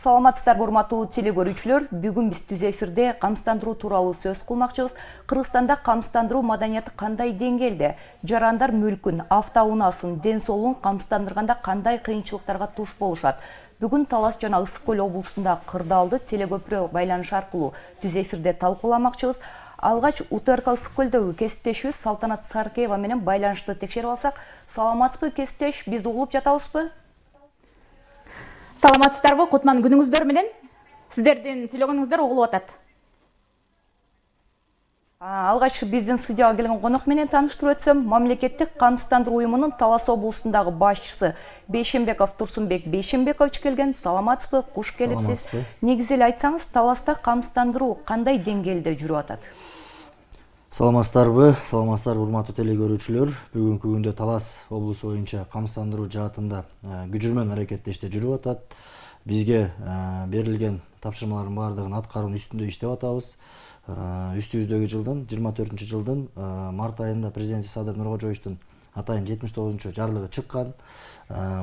Саламатсыздарбы, урматтуу телекөрүүчүлөр. Бүгүн биз түз эфирде камсыздандыруу тууралуу сөз кылмакчыбыз. Кыргызстанда камсыздандыруу маданияты кандай деңгээлде? Жарандар мүлкүн, автоунаасын, ден соолугун камсыздандырганда кандай кыйынчылыктарга туш болушат? Бүгүн Талас жана Ысык Көл облусунда кырдаалды телекөпүрө байланыш аркылуу түз эфирде талкууламакчыбыз. Алгач УТРК Ысык Көлдөгү кесиптешибиз Салтанат Саркеева менен байланышты текшерип алсак. Саламатсызбы, кесиптеш? Биз угулуп жатабызбы? Саламатсыздарбы, кутман күнүңүздөр менен. Сиздердин сүйлөгөнүңүздөр угулуп атат. Алгач биздин студияга келген конок менен тааныштырып өтсөм, мамлекеттик камсыздандыруу уюмунун Талас облусундагы башчысы Бейшенбеков Турсунбек Бейшенбекович келген. Саламатсызбы, куш келипсиз. Негизи эле айтсаңыз, Таласта камсыздандыруу кандай деңгээлде жүрүп атат? Саламатсыздарбы, урматтуу телекөрүүчүлөр. Бүгүнкү күндө Талас облусу боюнча камсыздандыруу жаатында күжүрмөн аракеттеште жүрүп атат. Бизге берилген тапшырмалардын баардыгын аткаруунун үстүндө иштеп атабыз. Үстүбүздөгү жылдын 24-жылдын март айында президент Садыр Нуркожоевичтин атайын 79 жарлыгы чыккан.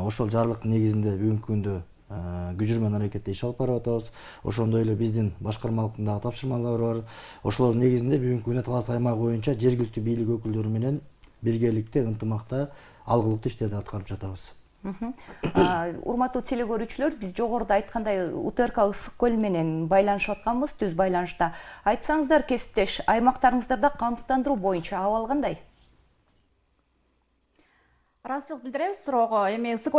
Ошол жарлыктын негизинде бүгүнкү күндө күжүрмөн аракетте иш алып барып атабыз. Ошондой эле биздин башкармалыктагы тапшырмалар бар. Ошолордун негизинде бүгүнкү күндө Талас аймагы боюнча жергиликтүү бийлик өкүлдөрү менен биргеликте, ынтымакта алгылыктуу иштерди аткарып жатабыз. Урматтуу телекөрүүчүлөр, биз жогоруда айткандай УТРК Ысык Көл менен байланышып атканбыз, түз байланышта. Айтсаңыздар, кесиптеш, аймактарыңыздарда камсыздандыруу боюнча абал кандай? Ыраазычылык билдиребиз суроого. Эми Ысык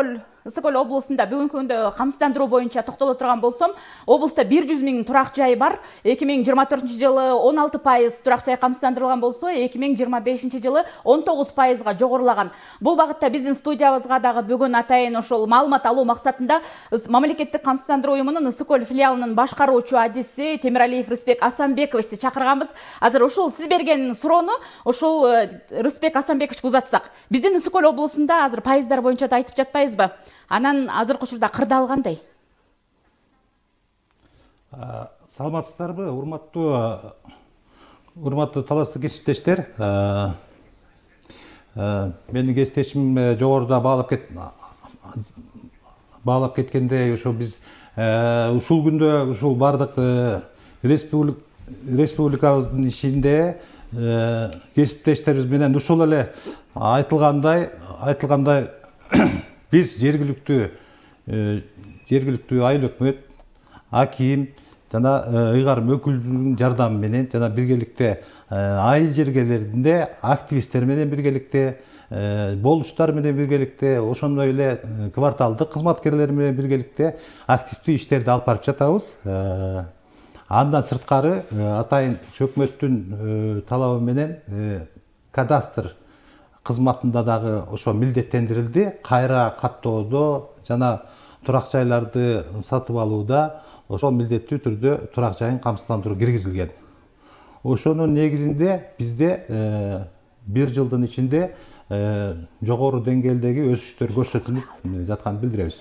Көл облусунда бүгүнкү күндө камсыздандыруу боюнча токтоло турган болсом, облуста 100 000 турак жай бар. 2024-жылы 16% турак жай камсыздандырылган болсо, 2025-жылы 19%га жогорулаган. Бул багытта биздин студиябызга дагы бүгүн атайын ошол маалымат алуу максатында мамлекеттик камсыздандыруу уюмунун Ысык Көл филиалынын башкаруучу адиси Темиралиев Рыспек Асанбековичти чакырганбыз. Азыр ушул сиз берген суроону ушул Рыспек Асанбековичке узатсак. Биздин Ысык Көл облусунда азыр пайыздар боюнча да айтып жатпайбызбы? Анан азыркы учурда кырдаал кандай? Саламатсыздарбы, урматтуу таластык кесиптештер. Менин кесиптешим жогоруда баалап кеткендей, ошо биз ушул күндө ушул бардык республикабыздын ишинде кесиптештерибиз менен ушул эле айтылгандай биз жергиликтүү айыл өкмөт, аким жана ыйгарым өкүлдөрүнүн жардамы менен жана биргеликте айыл жергелеринде активисттер менен биргеликте, болуштар менен биргеликте, ошондой эле кварталдык кызматкерлер менен биргеликте активдүү иштерди алып барып жатабыз. Андан сырткары атайын өкмөттүн талабы менен кадастр кызматында дагы ошо милдеттендирилди. Кайра каттоодо жана турак жайларды сатып алууда ошол милдеттүү түрдө турак жайын камсыздандыруу киргизилген. Ошонун негизинде бизде 1 жылдын ичинде жогору деңгээлдеги өсүштөр көрсөтүлүп жатканын билдиребиз.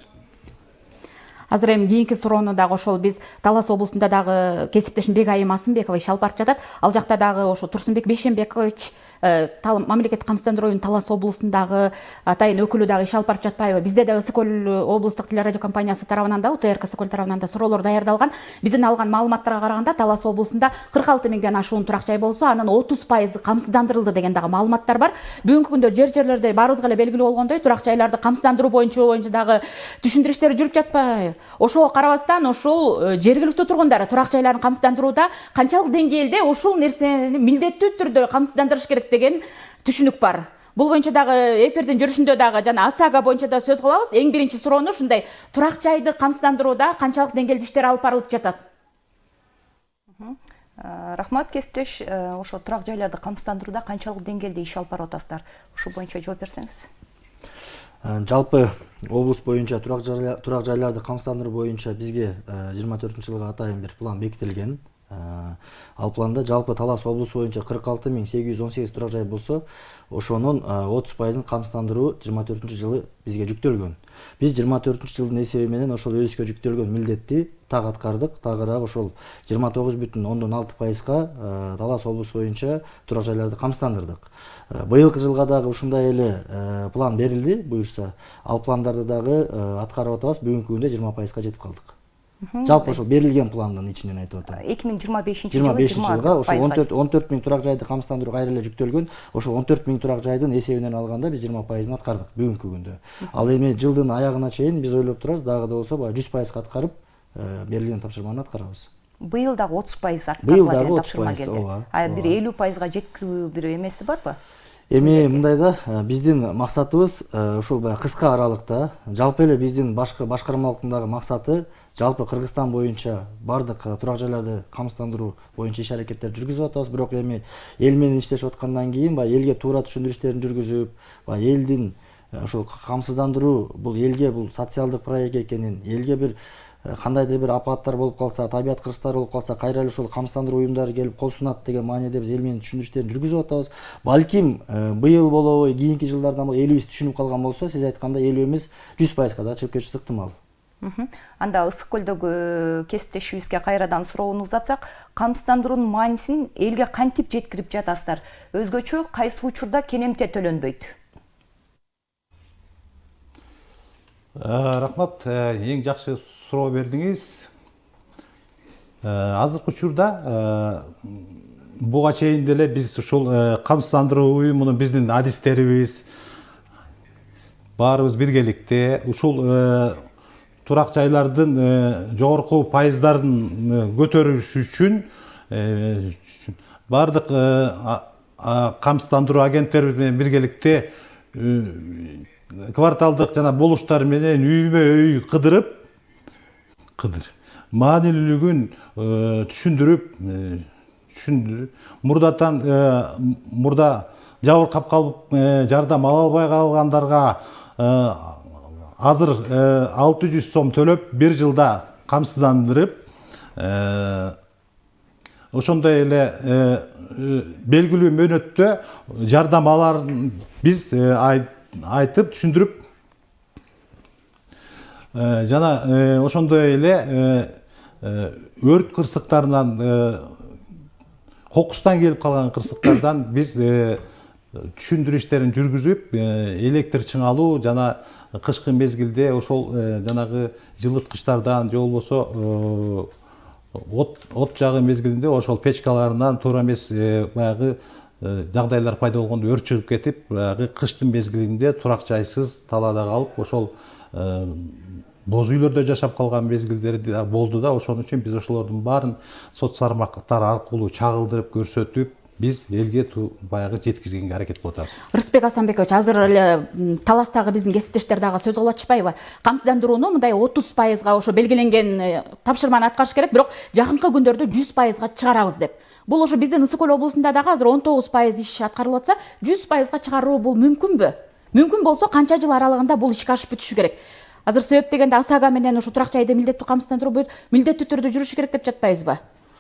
Азыр эми кийинки суроону дагы ошол биз Талас облусунда дагы кесиптешим Бегайым Асымбекович алып барып жатат. Ал жакта дагы ошо Турсунбек Бейшенбекович мамлекеттик камсыздандыруу уюмунун Талас облусундагы атайын өкүлү дагы иш алып барып жатпайбы? Бизде да Ысык Көл облустук телерадио компаниясы тарабынан да, УТРК Ысык Көл тарабынан да суроолор даярдалган. Биздин алган маалыматтарга караганда Талас облусунда 46 000ден ашуун турак жай болсо, анын 30% камсыздандырылды деген дагы маалыматтар бар. Бүгүнкү күндө жерлерде баарыбызга эле белгилүү болгондой, турак жайларды камсыздандыруу боюнча дагы түшүндүрүштөр жүрүп жатпайбы? Ошого карабастан ушул жергиликтүү тургундар турак жайларын камсыздандырууда канчалык деңгээлде ушул нерсени милдеттүү түрдө камсыздандырыш керек деген түшүнүк бар. Бул боюнча дагы эфирдин жүрүшүндө дагы жана ОСАГО боюнча да сөз кылабыз. Эң биринчи суроону ушундай: турак жайды камсыздандырууда канчалык деңгээлде иштер алып барылып жатат? Рахмат, кесиптеш. Ошо турак жайларды камсыздандырууда канчалык деңгээлде иш алып барып атасыздар? Ушул боюнча жооп берсеңиз. Жалпы облус боюнча турак жайларды камсыздандыруу боюнча бизге 24-жылга атайын бир план бекитилген. Ал планда жалпы Талас облусу боюнча 46 818 турак жай болсо, ошонун 30%ын камсыздандыруу 24-жылы бизге жүктөлгөн. Биз 24-жылдын эсеби менен ошол өзүбүзгө жүктөлгөн милдетти так аткардык. Тагыраак ошол 29,6%га Талас облусу боюнча турак жайларды камсыздандырдык. Быйылкы жылга дагы ушундай эле план берилди буюрса. Ал пландарды дагы аткарып атабыз. Бүгүнкү күндө 20%га жетип калдык. Жалпы ошол берилген пландын ичинен айтып атам. 2025 жылы 25 жылга ошо 14%. 14 миң турак жайды камсыздандыруу кайра эле жүктөлгөн. Ошо 14 миң турак жайдын эсебинен алганда биз 20% аткардык бүгүнкү күндө. Ал эми жылдын аягына чейин биз ойлоп турабыз, дагы да болсо баягы 100% аткарып берилген тапшырманы аткарабыз. Быйыл дагы 30% Быйыл аткарыла дагы деген 30%, тапшырма келди. ооба. Бир 50%га жеткирүү бир эмеси барбы? Эми мындай да, биздин максатыбыз ушул баягы кыска аралыкта, жалпы эле биздин башкармалыктын максаты жалпы Кыргызстан боюнча бардык турак жайларды камсыздандыруу боюнча иш аракеттер жүргүзүп атабыз. Бирок эми эл менен иштешип аткандан кийин баягы элге туура түшүндүрүү иштерин жүргүзүп, баягы элдин ушул камсыздандыруу бул элге бул социалдык проект экенин, элге бир кандайдыр бир апаттар болуп калса, табият кыргызтары болуп калса, кайра эле ушул камсыздандыруу уюмдары келип кол сунат деген мааниде биз эл менен түшүндүрүү иштерин жүргүзүп атабыз. Балким быйыл болобу, кийинки жылдардан элибиз түшүнүп калган болсо, сиз айткандай элибиз 100%га да чыгып кетиши ыктымал. Анда Ысык көлдөгү кесиптешибизге кайрадан суроону узатсак, камсыздандыруунун маанисин элге кантип жеткирип жатасыздар? Өзгөчө кайсы учурда кенемте төлөнбөйт? Рахмат, эң жакшы суроо бердиңиз. Азыркы учурда буга чейин деле биз ушул камсыздандыруу уюмунун биздин адистерибиз баарыбыз биргеликте ушул турак жайлардын жогорку пайыздарын көтөрүш үчүн бардык камсыздандыруу агенттери менен биргеликте кварталдык жана болуштар менен үймө үй кыдырып маанилүүлүгүн түшүндүрүп мурда жабыркап калып жардам ала албай калгандарга азыр 600 сом төлөп бир жылда камсыздандырып, ошондой эле белгилүү мөөнөттө жардам аларын биз айтып түшүндүрүп, жана ошондой эле өрт кырсыктарынан, кокустан келип калган кырсыктардан биз түшүндүрүү иштерин жүргүзүп, электр чыңалуу жана кышкы мезгилде ошол жанагы жылыткычтардан же болбосо от жагы мезгилинде ошол печкаларынан туура эмес баягы жагдайлар пайда болгондо өрт чыгып кетип, баягы кыштын мезгилинде турак жайсыз талаада калып, ошол боз үйлөрдө жашап калган мезгилдери болду да. Ошон үчүн биз ошолордун баарын соц тармактар аркылуу чагылдырып көрсөтүп, биз элге баягы жеткизгенге аракет кылып атабыз. Рыспек Асанбекович, азыр эле таластагы биздин кесиптештер дагы сөз кылып атышпайбы? Камсыздандырууну мындай 30%га ошо белгиленген тапшырманы аткарыш керек, бирок жакынкы күндөрдө 100%га чыгарабыз деп. Бул ошо биздин Ысык көл облусунда дагы азыр 19% иш аткарылып атса, 100%га чыгаруу бул мүмкүнбү? Мүмкүн болсо канча жыл аралыгында бул ишке ашып бүтүшү керек? Азыр себеп дегенде АСАга менен ушу турак жайды милдеттүү камсыздандыруу милдеттүү түрдө жүрүшү керек деп жатпайбызбы?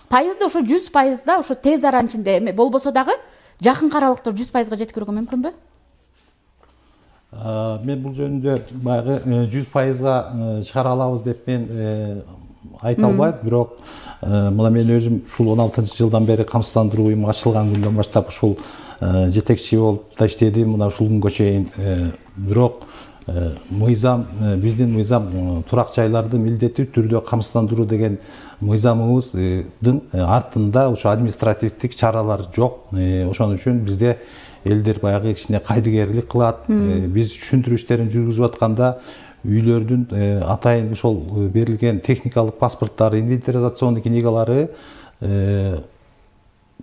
Пайызды ошо 100%да ошо тез аранын ичинде болбосо дагы жакынкы аралыкта 100%га жеткирүүгө мүмкүнбү? Мен бул жөнүндө баягы 100%га чыгара алабыз деп мен айта албайм, бирок мына мен өзүм ушул 16-жылдан бери камсыздандыруу уюму ачылган күндөн баштап ушул жетекчи болуп да иштедим, мына ушул күнгө чейин. Бирок мыйзам, биздин мыйзам турак жайларды милдеттүү түрдө камсыздандыруу деген мыйзамыбыздын артында ушу административдик чаралар жок. Ошон үчүн бизде элдер баягы кичине кайдыгерлик кылат. Биз түшүндүрүү иштерин жүргүзүп атканда үйлөрдүн атайын ошол берилген техникалык паспорттары, инвентаризационный книгалары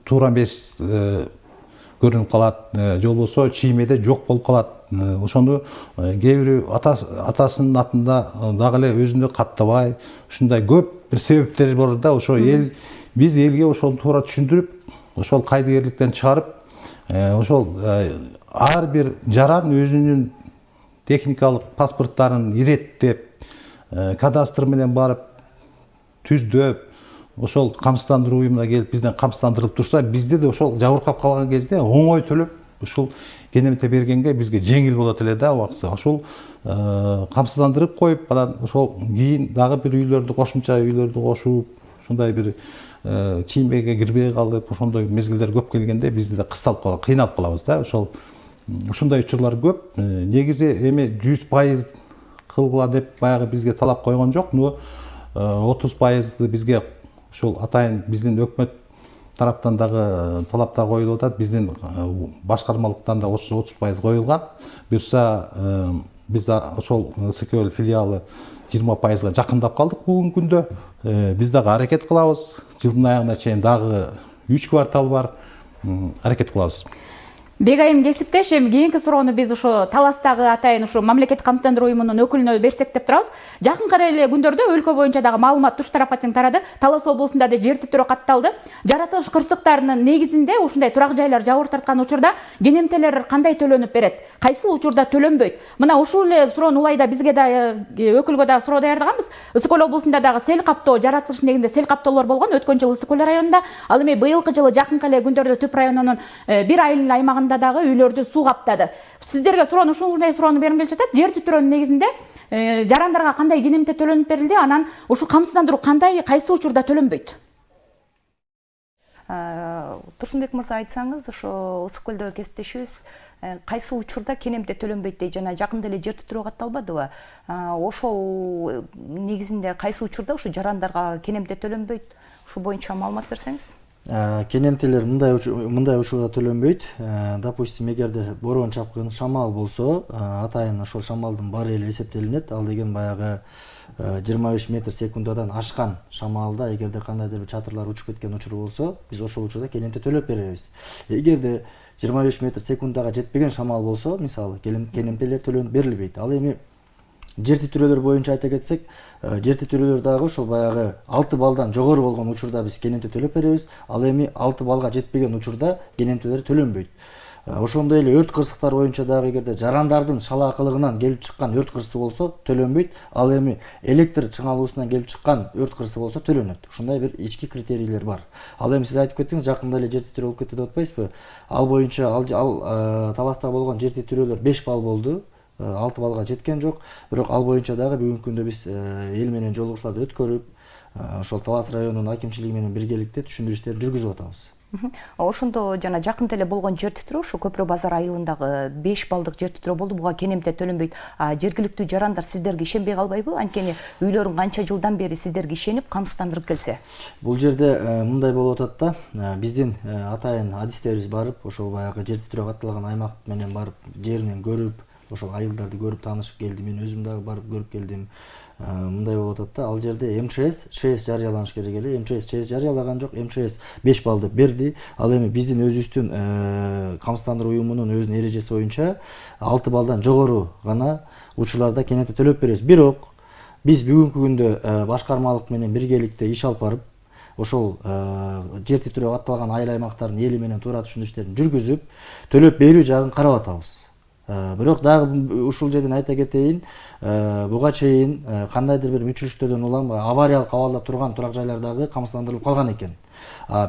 туура эмес көрүнүп калат, же болбосо чиймеде жок болуп калат. Ошону кээ бири атасынын атында дагы эле өзүндө каттабай, ушундай көп бир себептери бар да. Ошо биз элге ошону туура түшүндүрүп, ошол кайдыгерликтен чыгарып, ошол ар бир жаран өзүнүн техникалык паспорттарын иреттеп, кадастр менен барып түздөп, ошол камсыздандыруу уюмуна келип бизден камсыздандырылып турса, бизде да ошол жабыркап калган кезде оңой төлөп ушул кенемте бергенге бизге жеңил болот эле да убакытса. Ошол камсыздандырып коюп, анан ошол кийин дагы бир үйлөрдү, кошумча үйлөрдү кошуп, ушундай бир чиймеге кирбей калып, ошондой мезгилдер көп келгенде биз да кысталып калып, кыйналып калабыз да. Ушундай учурлар көп. Негизи эми 100% кылгыла деп баягы бизге талап койгон жок, но 30% бизге ушул атайын биздин өкмөт тараптан дагы талаптар коюлуп атат. Биздин башкармалыктан да 30% коюлган. Буюрса биз ошол СКЛ филиалы 20%га жакындап калдык бүгүнкү күндө. Биз дагы аракет кылабыз. Жылдын аягына чейин дагы 3 квартал бар. Аракет кылабыз. Бегайым кесиптеш, эми кийинки суроону биз ушу Таластагы атайын ушу мамлекеттик камсыздандыруу уюмунун өкүлүнө берсек деп турабыз. Жакынкы эле күндөрдө өлкө боюнча дагы маалымат туш тарапаттан тарады. Талас облусунда да жер титирөө катталды. Жаратылыш кырсыктарынын негизинде ушундай турак жайлар жабыр тарткан учурда кенемтелер кандай төлөнүп берет? Кайсыл учурда төлөнбөйт? Мына ушул эле суроону улайда бизге да өкүлгө да суроо даярдаганбыз. Ысык көл облусунда дагы сел каптоо жаратылыш негизинде сел каптоолор болгон. Өткөн жылы Ысык көл районунда, ал эми быйылкы жылы жакынкы эле күндөрдө Түп районунун бир айыл аймагында дагы үйлөрдү суу каптады. Сиздерге суроону ушундай суроону берим келип жатат. Жер титирөөнүн негизинде жарандарга кандай кенемте төлөнүп берилди? Анан ушу камсыздандыруу кандай, кайсы учурда төлөнбөйт? Турсунбек мырза, айтсаңыз, ошо Ысык көлдөгү кесиптешибиз кайсы учурда кенемте төлөнбөйт дейт, жана жакында эле жер титирөө катталбадыбы? Ошол негизинде кайсы учурда ушу жарандарга кенемте төлөнбөйт? Ушу боюнча маалымат берсеңиз. Кенемтелер мындай учурда төлөнбөйт. Допустим, эгерде борон чапкын, шамал болсо, атайын ошол шамалдын баары эле эсептелинет. Ал деген баягы 25 метр секундадан ашкан шамалда эгерде кандайдыр бир чатырлар учуп кеткен учур болсо, биз ошол учурда кенемте төлөп беребиз. Эгерде 25 метр секундага жетпеген шамал болсо, мисалы, кенемтелер төлөнүп берилбейт. Ал эми жер титирөөлөр боюнча айта кетсек, жер титирөөлөр дагы ошол баягы 6 балдан жогору болгон учурда биз кенемте төлөп беребиз. Ал эми 6 балга жетпеген учурда кенемтелер төлөнбөйт. Ошондой эле өрт кырсыктар боюнча дагы эгерде жарандардын шалаакылыгынан келип чыккан өрт кырсыгы болсо төлөнбөйт. Ал эми электр чыңалуусунан келип чыккан өрт кырсыгы болсо төлөнөт. Ушундай бир ички критерийлер бар. Ал эми сиз айтып кеттиңиз, жакында эле жер титирөө болуп кетти деп атпайсызбы? Ал боюнча Таласта болгон жер титирөөлөр 5 балл болду. 6 балга жеткен жок. Бирок ал боюнча дагы бүгүнкү күндө биз эл менен жолугушууларды өткөрүп, ошол Талас районунун акимчилиги менен биргеликте түшүндүрүү иштерин жүргүзүп атабыз. Ошондо жана жакында эле болгон жер титирөө ушу Көпүрө базар айылындагы 5 балдык жер титирөө болду. Буга кенемте төлөнбөйт. Жергиликтүү жарандар сиздерге ишенбей калбайбы? Анткени үйлөрүн канча жылдан бери сиздерге ишенип камсыздандырып келсе. Бул жерде мындай болуп атат да, биздин атайын адистерибиз барып, ошол баягы жер титирөө катталган аймак менен барып, жеринен көрүп, ошол айылдарды көрүп таанышып келди. Мен өзүм дагы барып көрүп келдим. Мындай болуп атат да, ал жерде МЧС жарыяланыш керек эле. МЧС жарыялаган жок. МЧС 5 баллды берди. Ал эми биздин өзүбүздүн камсыздандыруу уюмунун өзүнүн эрежеси боюнча 6 балдан жогору гана учурларда кенемте төлөп беребиз. Бирок биз бүгүнкү күндө башкармалык менен биргеликте иш алып барып, ошол жер титирөө катталган айыл аймактардын эли менен туура түшүндүрүү иштерин жүргүзүп, төлөп берүү жагын карап атабыз. Бирок дагы ушул жерден айта кетейин, буга чейин кандайдыр бир мүчүлүштөрдөн улам авариялык абалда турган турак жайлар дагы камсыздандырылып калган экен.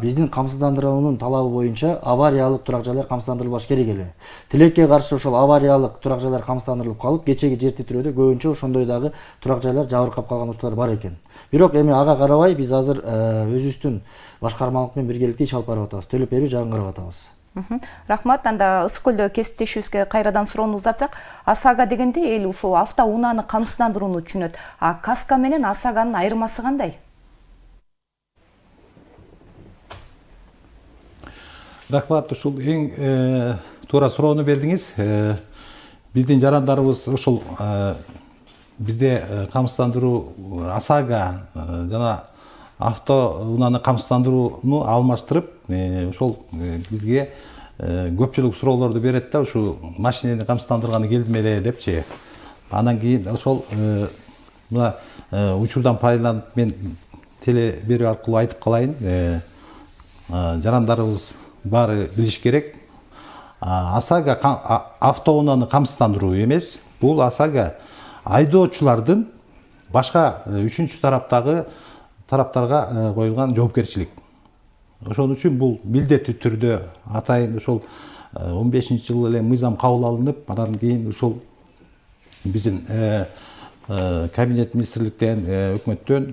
Биздин камсыздандыруунун талабы боюнча авариялык турак жайлар камсыздандырылбаш керек эле. Тилекке каршы ошол авариялык турак жайлар камсыздандырылып калып, кечеги жер титирөөдө көбүнчө ошондой дагы турак жайлар жабыркап калган учурлар бар экен. Бирок эми ага карабай биз азыр өзүбүздүн башкармалык менен биргеликте иш алып барып атабыз. Төлөп берүү жагын карап атабыз. Рахмат. Анда Ысык көлдөгү кесиптешибизге кайрадан суроону узатсак, ОСАГО дегенде эл ушул автоунааны камсыздандырууну түшүнөт. КАСКО менен ОСАГОнун айырмасы кандай? Рахмат, ушул эң туура суроону бердиңиз. Биздин жарандарыбыз ушул бизде камсыздандыруу ОСАГО жана автоунааны камсыздандырууну алмаштырып, ошол бизге көпчүлүк суроолорду берет да, ушу машинени камсыздандырганы келдиме эле депчи. Анан кийин ошол мына учурдан пайдаланып мен теле берүү аркылуу айтып калайын. Жарандарыбыз баары билиш керек. ОСАГО автоунааны камсыздандыруу эмес. Бул ОСАГО айдоочулардын башка үчүнчү тараптарга коюлган жоопкерчилик. Ошон үчүн бул милдеттүү түрдө атайын ошол 15-жылы эле мыйзам кабыл алынып, андан кийин ушул биздин кабинет министрликтен, өкмөттөн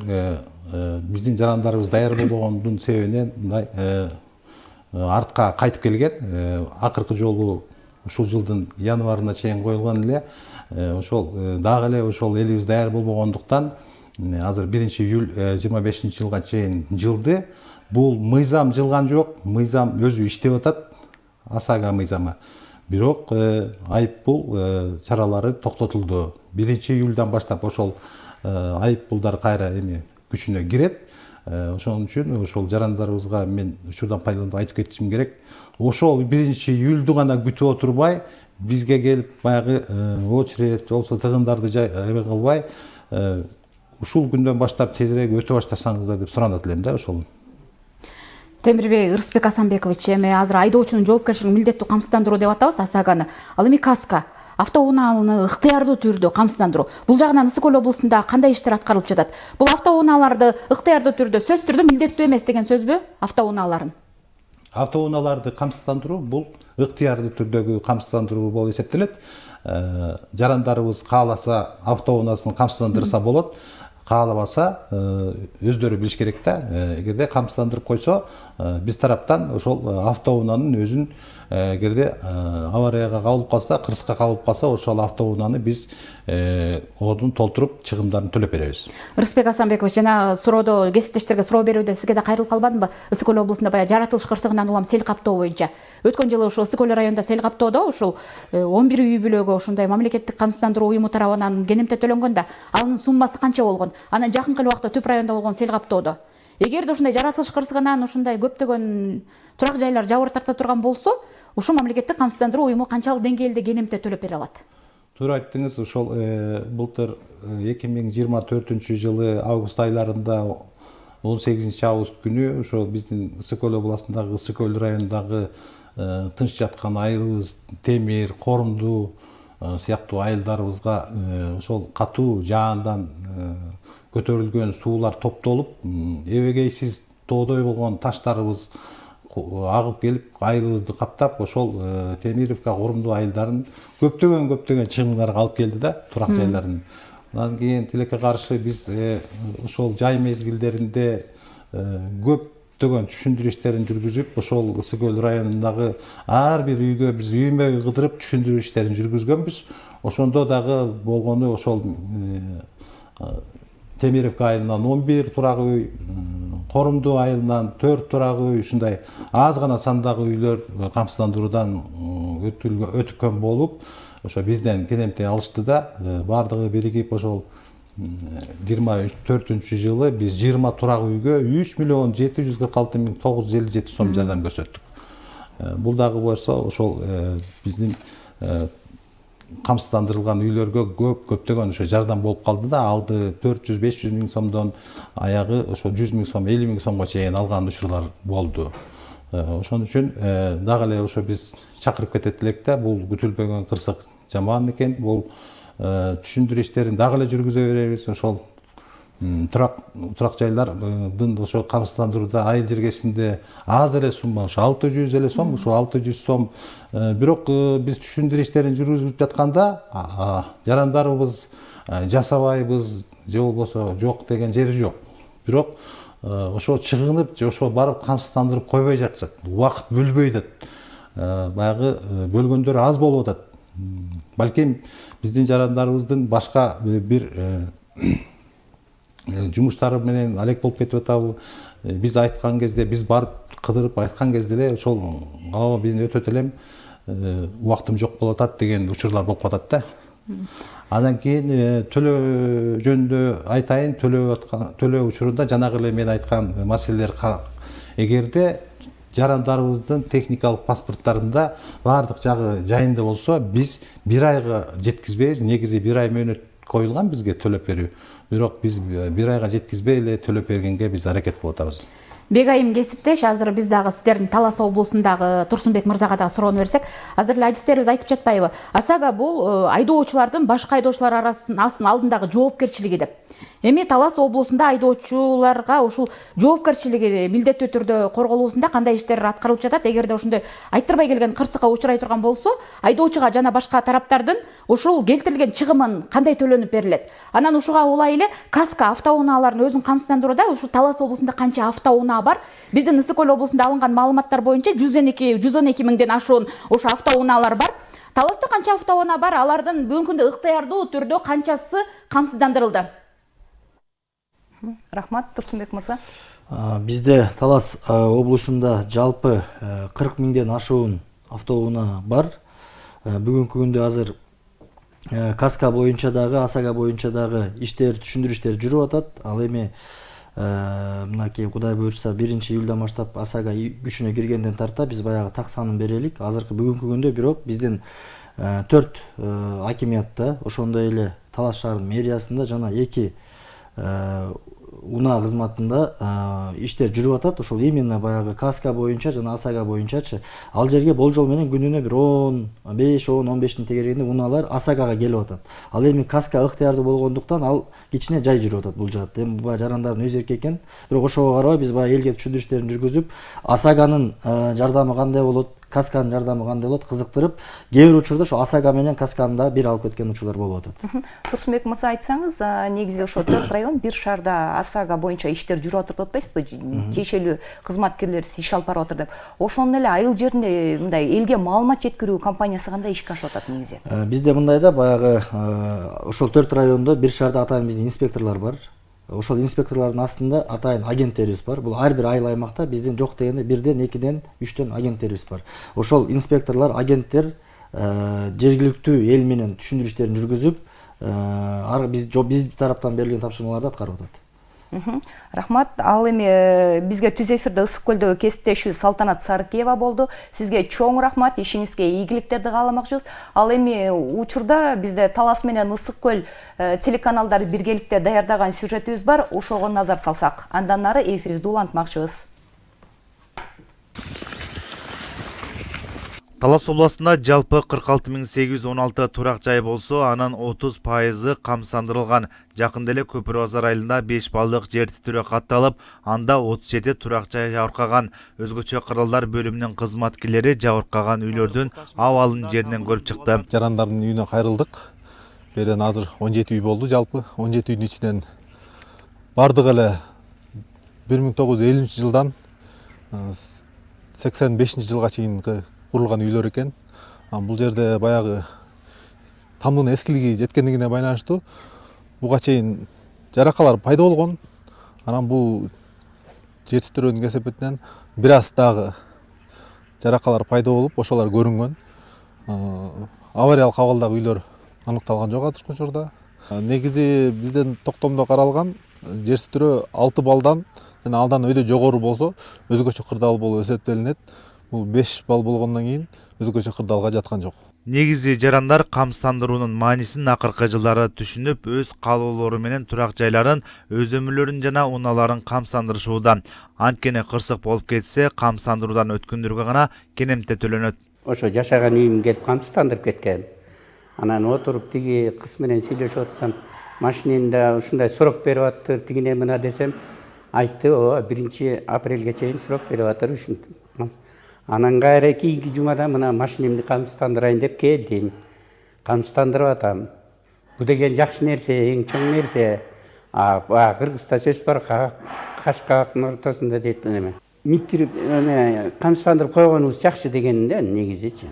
биздин жарандарыбыз даяр болбогондун себебинен мындай артка кайтып келген. Акыркы жолу ушул жылдын январына чейин коюлган эле. Ошол дагы эле ошол элибиз даяр болбогондуктан азыр 1-июль 25-жылга чейин жылды. Бул мыйзам жылган жок, мыйзам өзү иштеп атат, АСАГА мыйзамы. Бирок айыппул чаралары токтотулду. 1-июльдан баштап ошол айыппулдар кайра күчүнө кирет. Ошон үчүн ошол жарандарыбызга мен учурдан пайдаланып айтып кетишим керек. Ошол 1-июльдү гана күтүп отурбай, бизге келип баягы очередь болсо тыгындарды эме кылбай, ушул күндөн баштап тезирээк өтө баштасаңыздар деп суранат элем да ошол. Темирбек Ырысбек Асанбекович, эми азыр айдоочунун жоопкерчилигин милдеттүү камсыздандыруу деп атабыз АСАГаны. Ал эми КАСКа автоунааны ыктыярдуу түрдө камсыздандыруу. Бул жагынан Ысык Көл облусунда кандай иштер аткарылып жатат? Бул автоунааларды ыктыярдуу түрдө сөзсүз түрдө милдеттүү эмес деген сөзбү автоунааларын? Автоунааларды камсыздандыруу бул ыктыярдуу түрдөгү камсыздандыруу болуп эсептелет. Жарандарыбыз кааласа автоунаасын камсыздандырса болот. Каалабаса өздөрү билиш керек да. Эгерде камсыздандырып койсо, биз тараптан ошол автоунаанын өзүн эгерде аварияга кабылып калса, кырсыкка кабылып калса, ошол автоунааны биз одун толтуруп чыгымдарын төлөп беребиз. Ырысбек Асанбекович, жана суроодо кесиптештерге суроо берүүдө сизге да кайрылып калбадымбы? Ысык Көл облусунда баягы жаратылыш кырсыгынан улам сел каптоо боюнча. Өткөн жылы ушул Ысык Көл районунда сел каптоодо ушул 11 үй бүлөгө ушундай мамлекеттик камсыздандыруу уюму тарабынан кенемте төлөнгөн да, анын суммасы канча болгон? Анан жакынкы убакта Түп районунда болгон сел каптоодо. Эгерде ушундай жаратылыш кырсыгынан ушундай көптөгөн турак жайлар жабыр тарта турган болсо, ушул мамлекеттик камсыздандыруу уюму канчалык деңгээлде кенемте төлөп бере алат? Туура айттыңыз, ошол былтыр 2024 жылы август айларында 18 август күнү ошол биздин Ысык Көл областындагы Ысык Көл районундагы тынч жаткан айылыбыз Темир, Корумду сыяктуу айылдарыбызга ошол катуу жаандан көтөрүлгөн суулар топтолуп, эбегейсиз тоодой болгон таштарыбыз агып келип айылыбызды каптап, ошол Темировка, Корумду айылдарын көптөгөн чыгымдарга алып келди да, турак жайларын. Андан кийин тилекке каршы биз ошол жай мезгилдеринде көптөгөн түшүндүрүү иштерин жүргүзүп, ошол Ысык Көл районундагы ар бир үйгө биз үймө үй кыдырып түшүндүрүү иштерин жүргүзгөнбүз. Ошондо дагы болгону ошол Темировка айылынан 11 турак үй, Корумду айылынан 4 турак үй, ушундай аз гана сандагы үйлөр камсыздандыруудан өткөн болуп, ошо бизден кенемте алышты да, бардыгы биригип ошол 24 жылы биз 20 турак үйгө 3.746.957 сом жардам көрсөттүк. Бул дагы болсо ошол биздин камсыздандырылган үйлөргө көптөгөн ошо жардам болуп калды да, алды 400-500 миң сомдон аягы ошо 100 миң сом, 50 миң сомго чейин алган учурлар болду. Ошон үчүн дагы эле ошо биз чакырып кетет элек да, бул күтүлбөгөн кырсык жаман экен, бул түшүндүрүү иштерин дагы эле жүргүзө беребиз. Ошол турак жайлардын ошо камсыздандырууда айыл жергесинде аз эле сумма, ошо 600 эле сом, ошо 600 сом. Бирок биз түшүндүрүү иштерин жүргүзүп жатканда жарандарыбыз жасабайбыз, же болбосо жок деген жери жок. Бирок ошо чыгынып, же ошо барып камсыздандырып койбой жатышат. Убакыт бөлбөй атат. Баягы бөлгөндөр аз болуп атат. Балким биздин жарандарыбыздын башка бир жумуштары менен алек болуп кетип атабы. Биз айткан кезде, биз барып кыдырып айткан кезде эле ошол мен өтөт элем, убактым жок болуп атат деген учурлар болуп калат да. Андан кийин төлөө жөнүндө айтайын, төлөө учурунда жанагы эле мен айткан маселелер эгерде жарандарыбыздын техникалык паспорттарында баардык жагы жайында болсо, биз бир айга жеткизбейбиз. Негизи бир ай мөөнөт коюлган бизге төлөп берүү. Бирок биз бир айга жеткизбей эле төлөп бергенге биз аракет кылып атабыз. Бегайым кесиптеш, азыр биз дагы сиздердин Талас облусундагы Турсунбек мырзага дагы суроону берсек, азыр эле адистерибиз айтып жатпайбы? АСАГА бул айдоочулардын башка айдоочулар арасынын алдындагы жоопкерчилиги деп. Эми Талас облусунда айдоочуларга ушул жоопкерчилиги милдеттүү түрдө корголуусунда кандай иштер аткарылып жатат? Эгерде ошондой айттырбай келген кырсыкка учурай турган болсо, айдоочуга жана башка тараптардын ушул келтирилген чыгымын кандай төлөнүп берилет? Анан ушуга улай эле КАСКа автоунааларын өзүн камсыздандырууда ушул Талас облусунда канча автоунаа бар? Биздин Ысык Көл облусунда алынган маалыматтар боюнча 112 миңден ашуун ошо автоунаалар бар. Таласта канча автоунаа бар? Алардын бүгүнкү күндө ыктыярдуу түрдө канчасы камсыздандырылды? Рахмат, Турсунбек мырза. Бизде Талас облусунда жалпы 40 миңден ашуун автоунаа бар. Бүгүнкү күндө азыр Каска боюнча дагы, АСАГа боюнча дагы иштер, түшүндүрүү иштери жүрүп атат. Ал эми мынакей Кудай буйрса 1-июлдан баштап АСАГа күчүнө киргенден тарта биз баягы так санын берелик. Азыркы бүгүнкү күндө бирок биздин 4 акимиятта, ошондой эле Талас шаарынын мэриясында жана 2 унаа кызматында иштер жүрүп атат. Ошол именно баягы Каска боюнча жана АСАГа боюнчачы. Ал жерге болжол менен күнүнө бир 15-15 тегергенде унаалар АСАГага келип атат. Ал эми Каска ыктыярдуу болгондуктан ал кичине жай жүрүп атат бул жаатта. Эми баягы жарандардын өз эрки экен. Бирок ошого карабай биз баягы элге түшүндүрүү иштерин жүргүзүп, АСАГанын жардамы кандай болот, Касканын жардамы кандай болот кызыктырып, кээ бир учурда ошо АСАГа менен Касканы да бир алып кеткен учурлар болуп атат. Турсунбек мырза, айтсаңыз, негизи ошо 4 район бир шаарда АСАГа боюнча иштер жүрүп атат деп атпайсызбы? Тиешелүү кызматкерлер иш алып барып атат деп. Ошондо эле айыл жеринде мындай элге маалымат жеткирүү компаниясы кандай ишке ашып атат негизи? Бизде мындай да, баягы ошол 4 райондо бир шаарда атайын биздин инспекторлор бар. Ошол инспекторлордун астында атайын агенттерибиз бар. Бул ар бир айыл аймакта биздин жок дегенде 1ден, 2ден, 3дөн агенттерибиз бар. Ошол инспекторлор, агенттер жергиликтүү эл менен түшүндүрүү иштерин жүргүзүп, биз тараптан берилген тапшырмаларды аткарып атат. Рахмат. Ал эми бизге түз эфирде Ысык көлдөгү кесиптешибиз Салтанат Сарыкиева болду. Сизге чоң рахмат, ишиңизге ийгиликтерди кааламакчыбыз. Ал эми учурда бизде Талас менен Ысык көл телеканалдары биргеликте даярдаган сюжетибиз бар. Ошого назар салсак, андан нары эфирибизди улантмакчыбыз. Талас областында жалпы 46.816 турак жай болсо, анын 30% камсандырылган. Жакында эле Көпүр базар айылында 5 балдык жер титирөө катталып, анда 37 турак жай жабыркаган. Өзгөчө кыралдар бөлүмүнүн кызматкерлери жабыркаган үйлөрдүн абалын жеринен көрүп чыкты. Жарандардын үйүнө кайрылдык. Берен азыр 17 үй болду жалпы. 17 үйдүн ичинен бардыгы эле 1950 жылдан 85 жылга чейинки курулган үйлөр экен. Бул жерде баягы тамдын эскилиги жеткендигине байланыштуу буга чейин жаракалар пайда болгон. Анан бул жер титирөөнүн кесепетинен бир аз дагы жаракалар пайда болуп, ошолор көрүнгөн. Авариялык абалдагы үйлөр аныкталган жок азыркы учурда. Негизи бизден токтомдо каралган жер титирөө 6 балдан жана алдан өйдө жогору болсо өзгөчө кырдаал болуп эсептелинет. Бул 5 бал болгондон кийин өзгөчө кырдаалга жаткан жок. Негизи жарандар камсыздандыруунун маанисин акыркы жылдары түшүнүп, өз каалоолору менен турак жайларын, өз өмүрлөрүн жана унааларын камсыздандырышууда. Анткени кырсык болуп кетсе, камсыздандыруудан өткөндөргө гана кенемте төлөнөт. Ошо жашаган үйүм келип камсыздандырып кеткен. Анан отуруп тиги кыз менен сүйлөшүп атсам, машинемде ушундай срок берип аттыр, тигине мына десем, айтты, 1 апрелге чейин срок берип аттыр. Анан кайра кийинки жумада мына машинемди камсыздандырайын деп келдим. Камсыздандырып атам. Бу деген жакшы нерсе, эң чоң нерсе. Кыргызда сөз бар, кашкактын ортосунда дейт неме. Миктирип, камсыздандырып койгонубуз жакшы дегенде негизичи.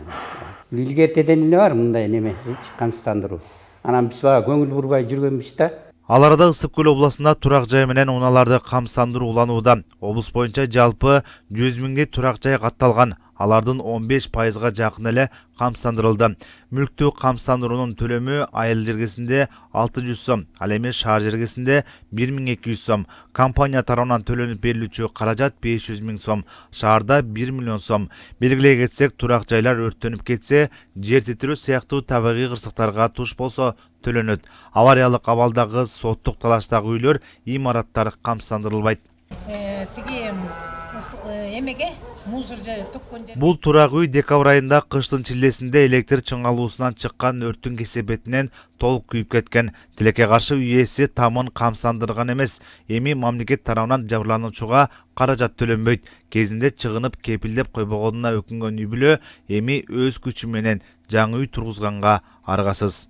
Илгертеден эле бар мындай немесичи, камсыздандыруу. Анан биз көңүл бурбай жүргөнбүз да. Аларда Ысык көл областында турак жай менен унааларды камсыздандыруу уланууда. Облус боюнча жалпы 100 миңдей турак жай катталган. Алардын 15%га жакын эле камсыздандырылды. Мүлктүү камсыздандыруунун төлөмү айыл жергесинде 600 сом, ал эми шаар жергесинде 1200 сом. Компания тарабынан төлөнүп берилүүчү каражат 500 миң сом, шаарда 1 миллион сом. Белгилей кетсек, турак жайлар өрттөнүп кетсе, жер титирөө сыяктуу табигый кырсыктарга туш болсо төлөнөт. Авариялык абалдагы соттук талаштагы үйлөр, имараттар камсыздандырылбайт. Бул турак үй декабрь айында кыштын чилдесинде электр чыңалуусунан чыккан өрттүн кесепетинен толук күйүп кеткен. Тилекке каршы үй ээси тамын камсыздандырган эмес. Эми мамлекет тарабынан жабырлануучуга каражат төлөнбөйт. Кезинде чыгынып кепилдеп койбогонуна өкүнгөн үй бүлө эми өз күчү менен жаңы үй тургузганга аргасыз.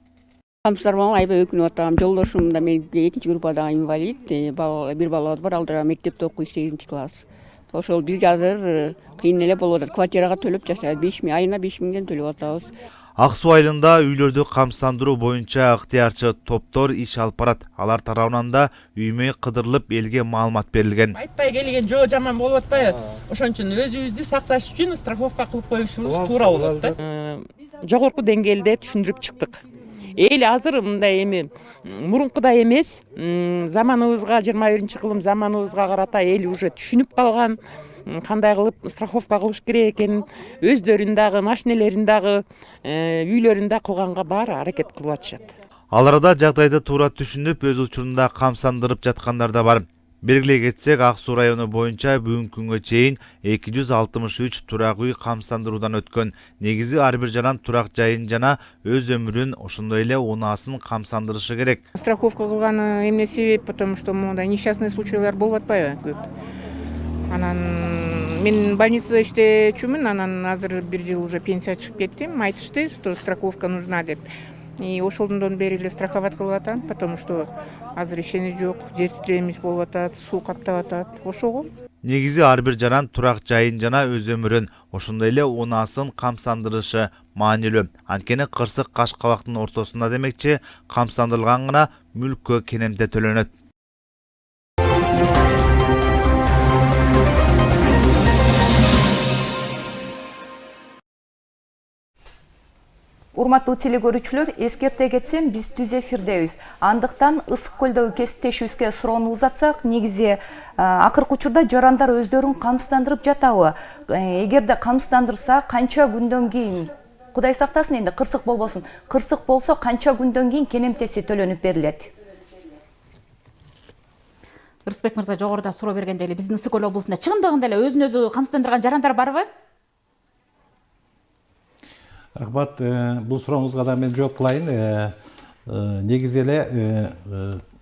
Камсыздарман аябай өкүнүп атам. Жолдошум да мен 2 группадагы инвалид, бир балабыз бар, ал да мектепте окуйт, 8 класс. Ошол бир азыр кыйын эле болуп атат. Квартирага төлөп жашайт. 5 миң, айына 5 миңден төлөп атабыз. Ак Суу айылында үйлөрдү камсыздандыруу боюнча ыктыярчы топтор иш алып барат. Алар тарабынан да үймө кыдырылып элге маалымат берилген. Айтпай келген жоо жаман болуп атпайбы? Ошон үчүн өзүбүздү сакташ үчүн страховка кылып коюшубуз туура болот да. Жогорку деңгээлде түшүндүрүп чыктык. Эл азыр мындай эми мурункудай эмес, заманыбызга 21-кылым заманыбызга карата эл уже түшүнүп калган. Кандай кылып страховка кылыш керек экенин өздөрүн дагы, машинелерин дагы, үйлөрүн да кылганга баары аракет кылып атышат. Алар да жагдайды туура түшүнүп, өз учурунда камсыздандырып жаткандар да бар. Белгилей кетсек, Ак Суу району боюнча бүгүнкү күнгө чейин 263 турак үй камсыздандыруудан өткөн. Негизи ар бир жаран турак жайын жана өз өмүрүн, ошондой эле унаасын камсыздандырышы керек. Страховка кылганы эмне себеп? Потому что мондай несчастный случайлар болуп атпайбы көп. Анан мен больницада иштечүмүн, анан азыр 1 жыл уже пенсия чыгып кеттим. Айтышты, что страховка нужна деп. И ошондон бери эле страховать кылып атам, потому что азыр ишенич жок, жер титиремиш болуп атат, суу каптап атат. Ошого. Негизи ар бир жаран турак жайын жана өз өмүрүн, ошондой эле унаасын камсыздандырышы маанилүү. Анткени кырсык каш кабактын ортосунда демекчи, камсыздандырылган гана мүлккө кенемте төлөнөт. Урматтуу телекөрүүчүлөр, эскерте кетсем, биз түз эфирдебиз. Андыктан ысык көлдөгү кесиптешибизге суроону узатсак, негизи акыркы учурда жарандар өздөрүн камсыздандырып жатабы? Эгерде камсыздандырса, канча күндөн кийин, Кудай сактасын энди кырсык болбосун. Кырсык болсо, канча күндөн кийин кенемтеси төлөнүп берилет? Рысбек мырза жогоруда суроо бергенде эле биздин Ысык көл облусунда чындыгында эле өзүн өзү камсыздандырган жарандар барбы? Рахмат, бул сурооңузга да мен жооп кылайын. Негизи эле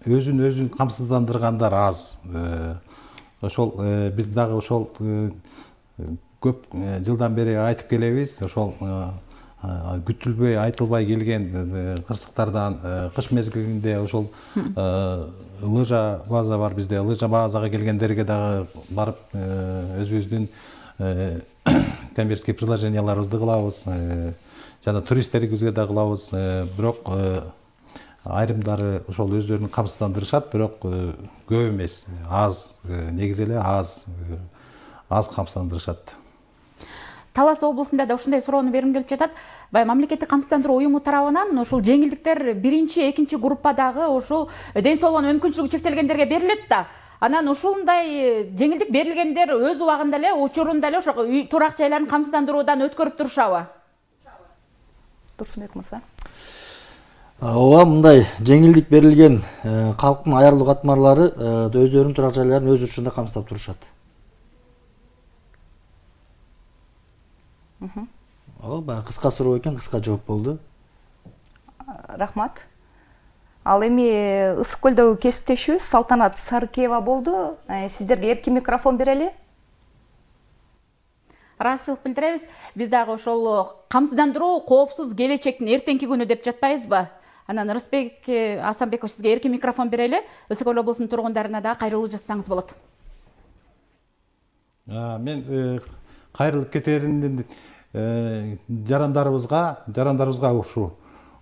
өзүн өзү камсыздандыргандар аз. Ошол биз дагы ошол көп жылдан бери айтып келебиз. Ошол күтүлбөй, айтылбай келген кырсыктардан кыш мезгилинде ошол лыжа база бар бизде. Лыжа базага келгендерге дагы барып өзүбүздүн коммерческий предложенияларыбызды кылабыз, жана туристтерибизге да кылабыз. Бирок айрымдары ошол өздөрүн камсыздандырышат, бирок көп эмес, аз, негизи эле аз камсыздандырышат. Талас облусунда да ушундай суроону бергим келип жатат. Баягы мамлекеттик камсыздандыруу уюму тарабынан ушул жеңилдиктер биринчи, экинчи группадагы ушул ден соолугунун мүмкүнчүлүгү чектелгендерге берилет да. Анан ушундай жеңилдик берилгендер өз убагында эле, учурунда эле ошо турак жайларын камсыздандыруудан өткөрүп турушабы? Турсунбек мырза. Ооба, мындай жеңилдик берилген калктын аярлуу катмарлары өздөрүнүн турак жайларын өз учурунда камсыздап турушат. Ооба, кыска суроо экен, кыска жооп болду. Рахмат. Ал эми Ысык көлдөгү кесиптешибиз Салтанат Сарыкеева болду. Сиздерге эркин микрофон берели. Ыраазычылык билдиребиз. Биз дагы ошол камсыздандыруу коопсуз келечектин эртеңки күнү деп жатпайбызбы? Анан Рысбек Асанбеков, сизге эркин микрофон берели. Ысык көл облусунун тургундарына да кайрылуу жасасаңыз болот. Мен кайрылып кетерин жарандарыбызга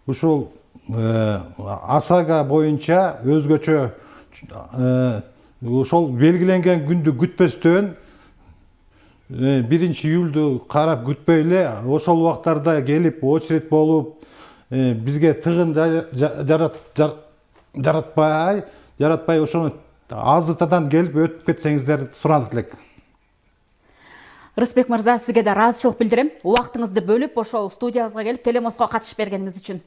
ушул АСАга боюнча өзгөчө ошол белгиленген күндү күтпөстөн 1 июлду карап күтпөй эле ошол убактарда келип очередь болуп бизге тыгын жаратпай ошону азыртадан келип өтүп кетсеңиздер суранат элек. Рысбек мырза, сизге да ыраазычылык билдирем. Убактыңызды бөлүп ошол студиябызга келип телемостко катышып бергениңиз үчүн.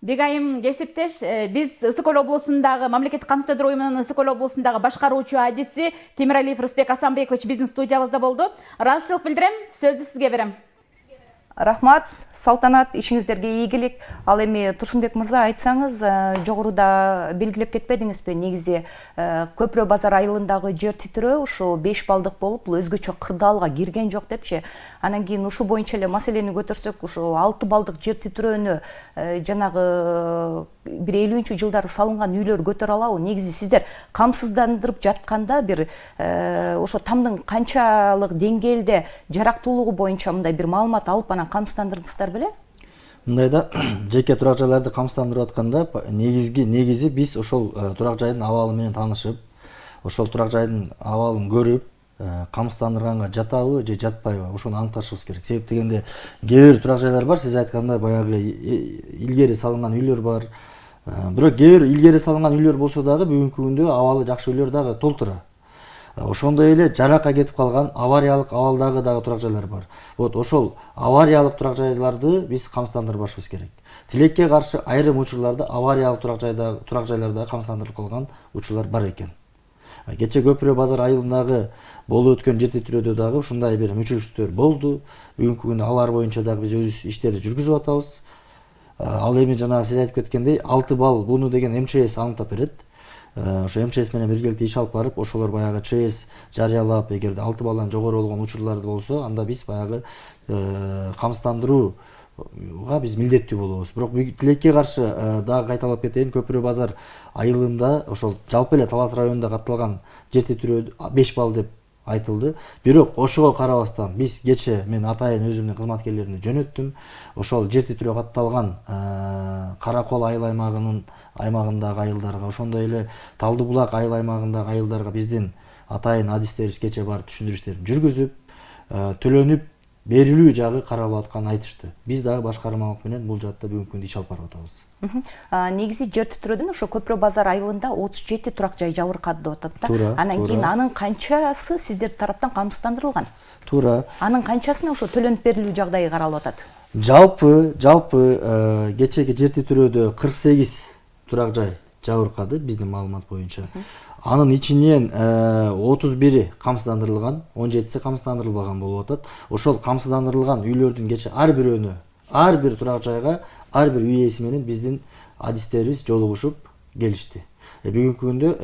Бегайым кесиптеш, биз Ысык көл облусундагы мамлекеттик камсыздандыруу уюмунун Ысык көл облусундагы башкаруучу адиси Темиралиев Рысбек Асанбекович биздин студиябызда болду. Ыраазычылык билдирем, сөздү сизге берем. Рахмат, Салтанат, ишиңиздерге ийгилик. Ал эми Турсунбек мырза, айтсаңыз, жогоруда белгилеп кетпедиңизби? Негизи Көпүрө базар айылындагы жер титирөө ушу 5 балдык болуп, бул өзгөчө кырдаалга кирген жок депчи. Анан кийин ушу боюнча эле маселени көтөрсөк, ушу 6 балдык жер титирөөнү жанагы 50-жылдары салынган үйлөр көтөрө алабы? Негизи сиздер камсыздандырып жатканда бир ошо тамдын канчалык деңгээлде жарактуулугу боюнча мындай бир маалымат алып анан камсыздандырдыңыздар беле? Мындайда жеке турак жайларды камсыздандырып атканда негизи биз ошол турак жайдын абалы менен таанышып, ошол турак жайдын абалын көрүп, камсыздандырганга жатабы же жатпайбы ошону аныкташыбыз керек. Себеп дегенде кээ бир турак жайлар бар, сиз айткандай баягы илгери салынган үйлөр бар. Бирок кээ бир илгери салынган үйлөр болсо дагы бүгүнкү күндө абалы жакшы үйлөр дагы толтура. Ошондой эле жаракка кетип калган авариялык абалдагы дагы турак жайлар бар. Вот ошол авариялык турак жайларды биз камсыздандырбашыбыз керек. Тилекке каршы айрым учурларда авариялык турак жайларда камсыздандырылып калган учурлар бар экен. Кече Көпүрө базар айылындагы болуп өткөн жер титирөөдө дагы ушундай бир мүчүлүктөр болду. Бүгүнкү күндө алар боюнча дагы биз өз иштерди жүргүзүп атабыз. Ал эми жана сиз айтып кеткендей 6 балл буну деген МЧС аныктап берет. Ошо МЧС менен биргеликте иш алып барып, ошолор баягы ЧС жарыялап, эгерде 6 балдан жогору болгон учурлар болсо, анда биз баягы камсыздандырууга биз милдеттүү болобуз. Бирок тилекке каршы дагы кайталап кетейин, Көпүрө базар айылында ошол жалпы эле Талас районунда катталган жер титирөө 5 балл деп айтылды. Бирок ошого карабастан биз кече мен атайын өзүмдүн кызматкерлеримди жөнөттүм. Ошол жер титирөө катталган Каракол айыл аймагындагы айылдарга, ошондой эле Талды булак айыл аймагындагы айылдарга биздин атайын адистерибиз кече барып түшүндүрүштөрүн жүргүзүп, төлөнүп берилүү жагы каралып атканын айтышты. Биз дагы башкармалык менен бул жаатта бүгүнкү күндө иш алып барып атабыз. Негизи жер титирөөдөн ошо Көпүрө базар айылында 37 турак жай жабыркады деп атат да. Анан кийин анын канчасы сиздер тараптан камсыздандырылган? Туура. Анын канчасына ошо төлөнүп берилүү жагдайы каралып атат? Жалпы кечеги жер титирөөдө 48 турак жай жабыркады биздин маалымат боюнча. Анын ичинен 31 камсыздандырылган, 17си камсыздандырылбаган болуп атат. Ошол камсыздандырылган үйлөрдүн кече ар бир турак жайга ар бир үй ээси менен биздин адистерибиз жолугушуп келишти. Бүгүнкү күндө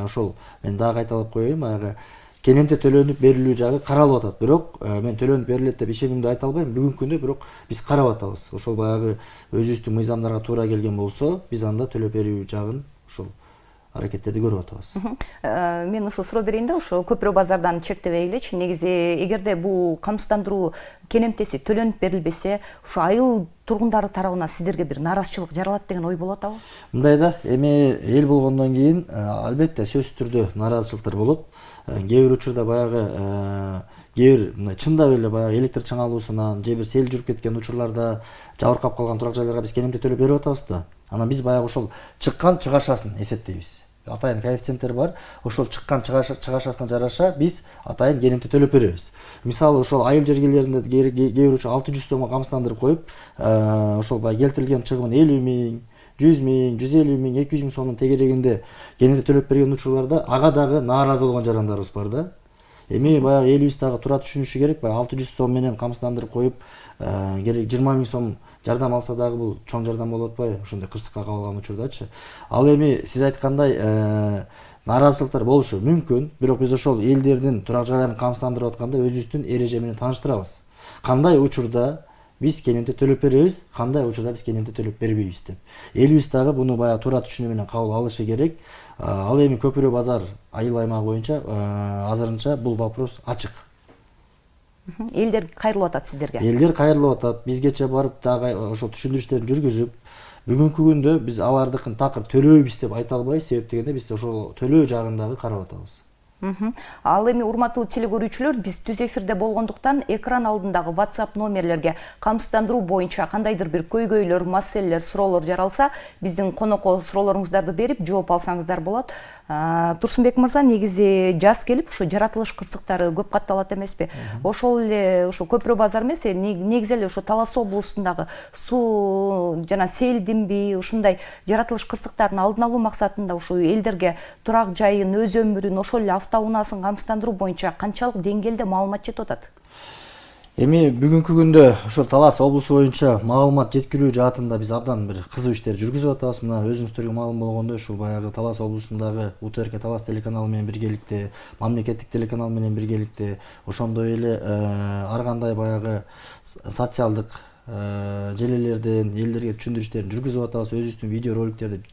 ошол мен дагы кайталап коеюн, баягы кененте төлөнүп берилүү жагы каралып атат. Бирок мен төлөнүп берилет деп ишенимде айта албайм. Бүгүнкү күндө бирок биз карап атабыз. Ошол баягы өзүбүздүн мыйзамдарга туура келген болсо, биз анда төлөп берүү жагын ошол аракеттерди көрүп атабыз. Мен ошо суроо берейин да, ошо Көпүрө базардан чектебей элечи. Негизи эгерде бул камсыздандыруу кенемтеси төлөнүп берилбесе, ошо айыл тургундары тарабынан сиздерге бир нааразычылык жаралат деген ой болуп атабы? Мындайда эми эл болгондон кийин албетте сөзсүз түрдө нааразычылыктар болот. Кээ бир учурда баягы кээ бир чындап эле баягы электр чыңалуусунан же бир сел жүрүп кеткен учурларда жабыркап калган турак жайларга биз кенемте төлөп берип атабыз да. Анан биз баягы ошол чыккан чыгашасын эсептейбиз. Атайын коэффициенттер бар. Ошол чыккан чыгашасына жараша биз атайын кенемте төлөп беребиз. Мисалы ошол айыл жергелеринде кээ бир учурда 600 сомго камсыздандырып коюп, ошол баягы келтирилген чыгымын 50 миң, 100 миң, 150 миң, 200 миң сомдун тегерегинде кенемте төлөп берген учурларда ага дагы нааразы болгон жарандарыбыз бар да. Эми баягы элибиз дагы туура түшүнүшү керек. Баягы 600 сом менен камсыздандырып коюп, керек 20 миң сом жардам алса дагы бул чоң жардам болуп атпайбы? Ошондой кырсыкка кабылган учурдачы. Ал эми сиз айткандай нааразычылыктар болушу мүмкүн, бирок биз ошол элдердин турак жайларын камсыздандырып атканда өзүбүздүн эреже менен тааныштырабыз. Кандай учурда биз кенемте төлөп беребиз, кандай учурда биз кенемте төлөп бербейбиз деп. Элибиз дагы буну баягы туура түшүнүү менен кабыл алышы керек. Ал эми Көпүрө базар айыл аймагы боюнча азырынча бул вопрос ачык. Элдер кайрылып атат сиздерге? Элдер кайрылып атат. Бизгече барып дагы ошол түшүндүрүштөрүн жүргүзүп, бүгүнкү күндө биз алардыкын такыр төлөйбүз деп айта албайбыз. Себеп дегенде биз ошол төлөө жагын дагы карап атабыз. Ал эми урматтуу телекөрүүчүлөр, биз түз эфирде болгондуктан экран алдындагы WhatsApp номерлерге камсыздандыруу боюнча кандайдыр бир көйгөйлөр, маселелер, суроолор жаралса, биздин конокко суроолоруңуздарды берип жооп алсаңыздар болот. Турсунбек мырза, негизи жаз келип, ушу жаратылыш кырсыктары көп катталат эмеспи? Ошол эле ошо Көпүрө базар эмес, негизи эле ошо Талас облусундагы суу жана селдинби, ушундай жаратылыш кырсыктарын алдын алуу максатында ушу элдерге турак жайын, өз өмүрүн, ошол эле автоунаасын камсыздандыруу боюнча канчалык деңгээлде маалымат жетип атат? Эми бүгүнкү күндө ошо Талас облусу боюнча маалымат жеткирүү жаатында биз абдан бир кызуу иштер жүргүзүп атабыз. Мына өзүңүздөргө маалым болгондой, ушул баягы Талас облусундагы УТРК Талас телеканалы менен биргеликте, мамлекеттик телеканал менен биргеликте, ошондой эле ар кандай баягы социалдык желелерден элдерге түшүндүрүштөрүн жүргүзүп атабыз. Өзүбүздүн видео роликтерди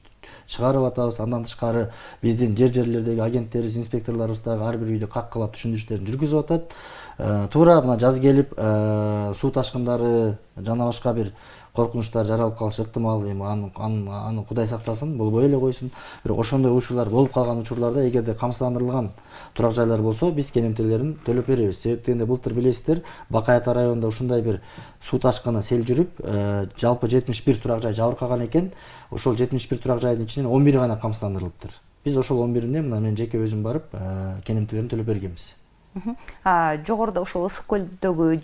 чыгарып атабыз. Андан тышкары биздин жерлердеги агенттерибиз, инспекторлорубуз дагы ар бир үйдө каккалап түшүндүрүштөрүн жүргүзүп атат. Туура мына жаз келип, суу ташкындары жана башка бир коркунучтар жаралып калышы ыктымал. Эми аны Кудай сактасын, болбой эле койсун. Бирок ошондой учурлар болуп калган учурларда эгерде камсыздандырылган турак жайлар болсо, биз керемтелерин төлөп беребиз. Себеп дегенде былтыр билесиздер, Бакай Ата районунда ушундай бир суу ташкыны, сел жүрүп, жалпы 71 турак жай жабыркаган экен. Ошол 71 турак жайдын ичинен 11 гана камсыздандырылыптыр. Биз ошол 11-ине мына мен жеке өзүм барып, керемтелерин төлөп бергенбиз. Жогоруда ошол ысык көлдөгү